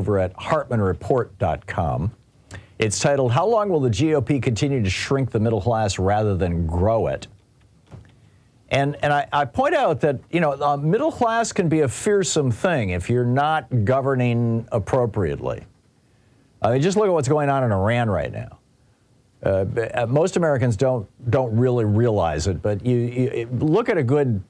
over at hartmannreport.com. It's titled, How Long Will the GOP Continue to Shrink the Middle Class Rather Than Grow It? And I point out that, middle class can be a fearsome thing if you're not governing appropriately. I mean, just look at what's going on in Iran right now. Most Americans don't really realize it, but you look at a good,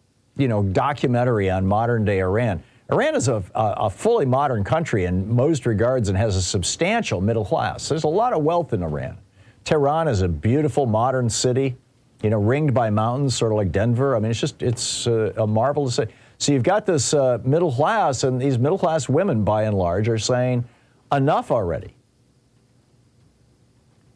documentary on modern-day Iran. Iran is a fully modern country in most regards and has a substantial middle class. There's a lot of wealth in Iran. Tehran is a beautiful modern city, ringed by mountains, sort of like Denver. I mean, it's a marvelous city. So you've got this middle class, and these middle class women, by and large, are saying, enough already.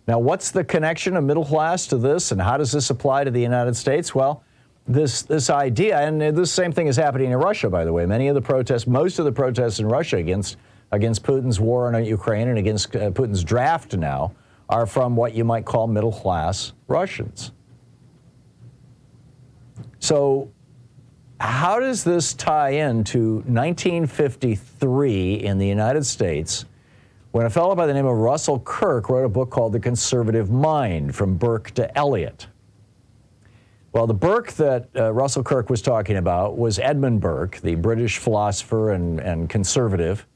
Now, what's the connection of middle class to this, and how does this apply to the United States? Well, this idea, and this same thing is happening in Russia, by the way. Most of the protests in Russia against Putin's war on Ukraine and against Putin's draft now are from what you might call middle class Russians. So how does this tie into 1953 in the United States, when a fellow by the name of Russell Kirk wrote a book called The Conservative Mind, From Burke to Eliot? Well, the Burke that Russell Kirk was talking about was Edmund Burke, the British philosopher and conservative,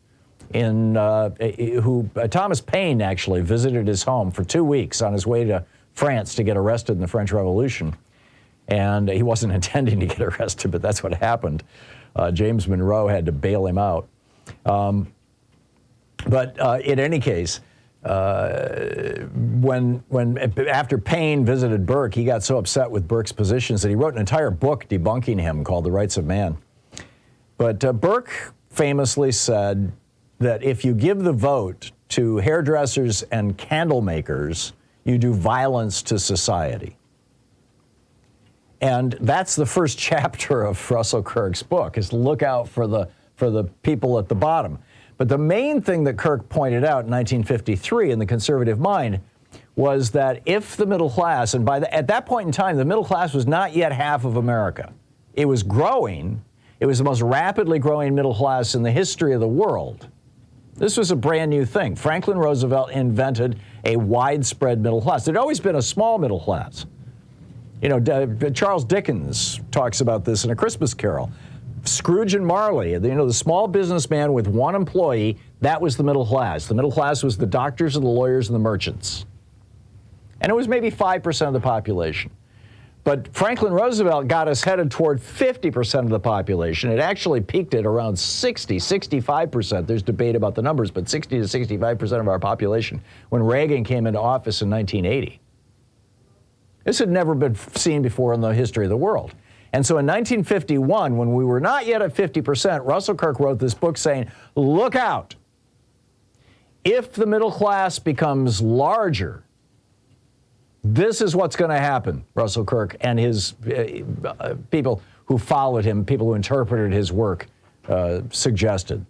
who Thomas Paine actually visited his home for 2 weeks on his way to France to get arrested in the French Revolution. And he wasn't intending to get arrested, but that's what happened. James Monroe had to bail him out. But in any case, after Paine visited Burke, he got so upset with Burke's positions that he wrote an entire book debunking him called The Rights of Man. But Burke famously said that if you give the vote to hairdressers and candle makers, you do violence to society. And that's the first chapter of Russell Kirk's book, is look out for the people at the bottom. But the main thing that Kirk pointed out in 1953 in The Conservative Mind was that if the middle class, and at that point in time, the middle class was not yet half of America. It was growing. It was the most rapidly growing middle class in the history of the world. This was a brand new thing. Franklin Roosevelt invented a widespread middle class. There'd always been a small middle class. Charles Dickens talks about this in A Christmas Carol. Scrooge and Marley, the small businessman with one employee, that was the middle class. The middle class was the doctors and the lawyers and the merchants. And it was maybe 5% of the population. But Franklin Roosevelt got us headed toward 50% of the population. It actually peaked at around 65%. There's debate about the numbers, but 60 to 65% of our population when Reagan came into office in 1980. This had never been seen before in the history of the world. And so in 1951, when we were not yet at 50%, Russell Kirk wrote this book saying, look out. If the middle class becomes larger, this is what's going to happen, Russell Kirk and his people who followed him, people who interpreted his work, suggested.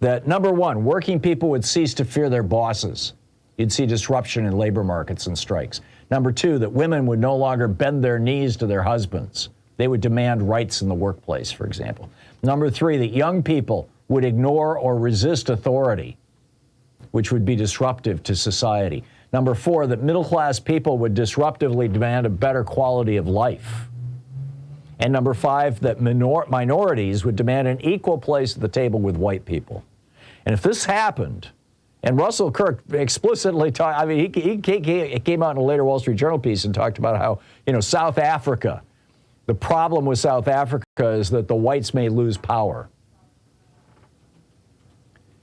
That, number one, working people would cease to fear their bosses. You'd see disruption in labor markets and strikes. Number two, that women would no longer bend their knees to their husbands. They would demand rights in the workplace, for example. Number three, that young people would ignore or resist authority, which would be disruptive to society. Number four, that middle-class people would disruptively demand a better quality of life. And number five, that minorities would demand an equal place at the table with white people. And if this happened, and Russell Kirk explicitly talked, he came out in a later Wall Street Journal piece and talked about how, South Africa, the problem with South Africa is that the whites may lose power.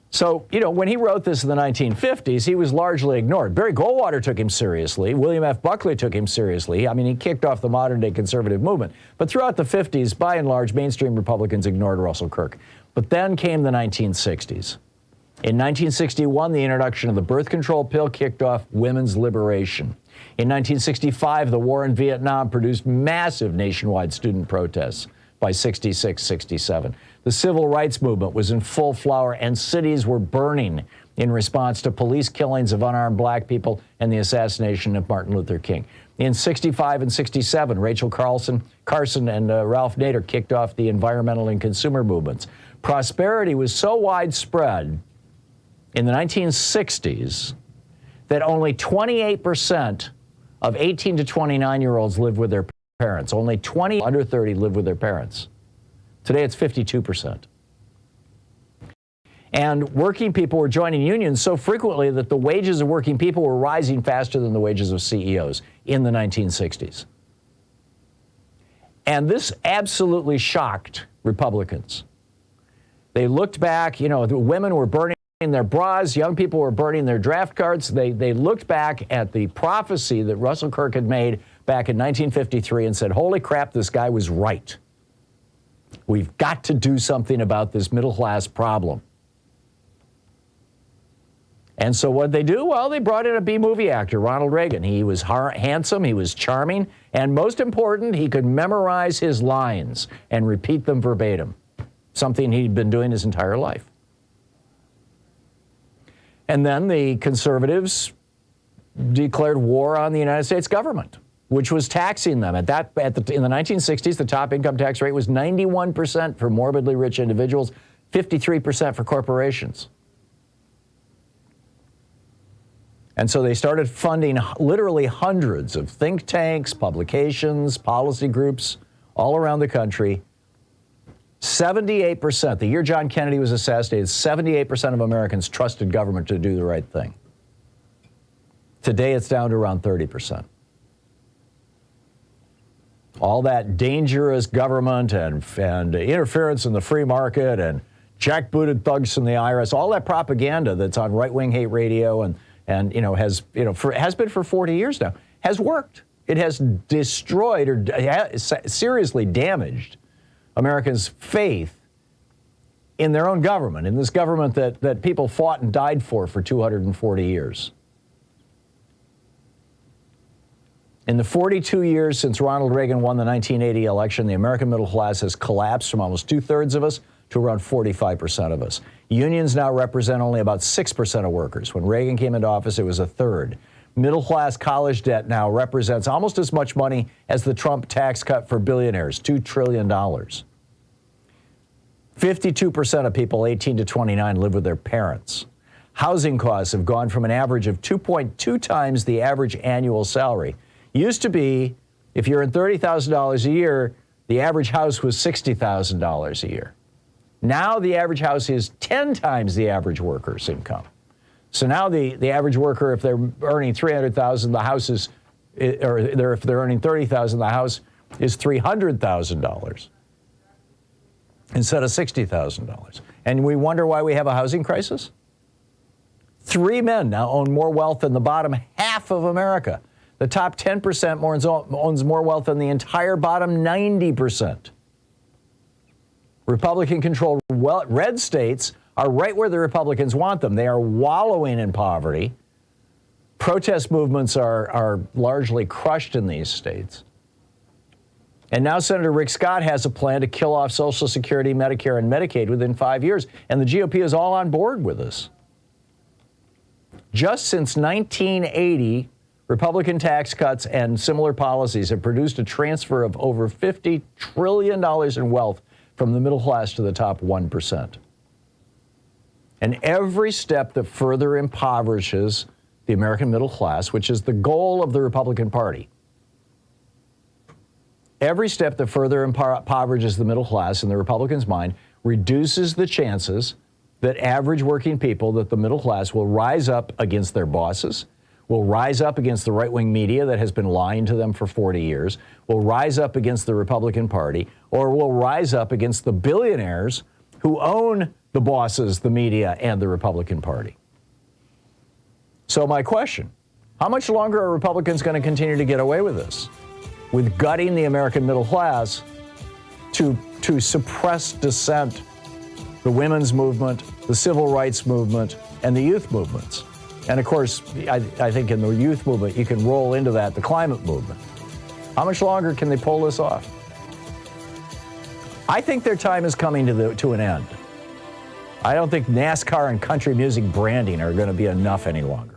So, when he wrote this in the 1950s, he was largely ignored. Barry Goldwater took him seriously. William F. Buckley took him seriously. He kicked off the modern-day conservative movement. But throughout the 50s, by and large, mainstream Republicans ignored Russell Kirk. But then came the 1960s. In 1961, the introduction of the birth control pill kicked off women's liberation. In 1965, the war in Vietnam produced massive nationwide student protests by 66, 67. The civil rights movement was in full flower, and cities were burning in response to police killings of unarmed black people and the assassination of Martin Luther King. In 65 and 67, Rachel Carson and Ralph Nader kicked off the environmental and consumer movements. Prosperity was so widespread in the 1960s that only 28% of 18 to 29-year-olds lived with their parents. Only 20 under 30 lived with their parents. Today it's 52%. And working people were joining unions so frequently that the wages of working people were rising faster than the wages of CEOs in the 1960s. And this absolutely shocked Republicans. They looked back, the women were burning their bras, young people were burning their draft cards. They looked back at the prophecy that Russell Kirk had made back in 1953 and said, holy crap, this guy was right. We've got to do something about this middle class problem. And so what did they do? Well, they brought in a B-movie actor, Ronald Reagan. He was handsome, he was charming, and most important, he could memorize his lines and repeat them verbatim, something he'd been doing his entire life. And then the conservatives declared war on the United States government, which was taxing them. In the 1960s, the top income tax rate was 91% for morbidly rich individuals, 53% for corporations. And so they started funding literally hundreds of think tanks, publications, policy groups all around the country. 78%, the year John Kennedy was assassinated, 78% of Americans trusted government to do the right thing. Today it's down to around 30%. All that dangerous government and interference in the free market and jackbooted thugs from the IRS, all that propaganda that's on right-wing hate radio and has been for 40 years now, has worked. It has destroyed or seriously damaged Americans' faith in their own government, in this government that people fought and died for 240 years. In the 42 years since Ronald Reagan won the 1980 election, the American middle class has collapsed from almost two-thirds of us to around 45% of us. Unions now represent only about 6% of workers. When Reagan came into office, it was a third. Middle-class college debt now represents almost as much money as the Trump tax cut for billionaires, $2 trillion. 52% of people 18 to 29 live with their parents. Housing costs have gone from an average of 2.2 times the average annual salary. Used to be, if you're in $30,000 a year, the average house was $60,000 a year. Now the average house is 10 times the average worker's income. So now the average worker, if they're earning $300,000, the house is, or if they're earning $30,000, the house is $300,000 instead of $60,000. And we wonder why we have a housing crisis? 3 men now own more wealth than the bottom half of America. The top 10% owns more wealth than the entire bottom 90%. Republican-controlled red states are right where the Republicans want them. They are wallowing in poverty. Protest movements are largely crushed in these states. And now Senator Rick Scott has a plan to kill off Social Security, Medicare, and Medicaid within 5 years. And the GOP is all on board with this. Just since 1980, Republican tax cuts and similar policies have produced a transfer of over $50 trillion in wealth from the middle class to the top 1%. And every step that further impoverishes the American middle class, which is the goal of the Republican Party, every step that further impoverishes the middle class in the Republicans' mind reduces the chances that average working people, that the middle class will rise up against their bosses, will rise up against the right-wing media that has been lying to them for 40 years, will rise up against the Republican Party, or will rise up against the billionaires who own the bosses, the media, and the Republican Party. So my question, how much longer are Republicans going to continue to get away with this? With gutting the American middle class to suppress dissent, the women's movement, the civil rights movement, and the youth movements. And of course, I think in the youth movement, you can roll into that the climate movement. How much longer can they pull this off? I think their time is coming to an end. I don't think NASCAR and country music branding are going to be enough any longer.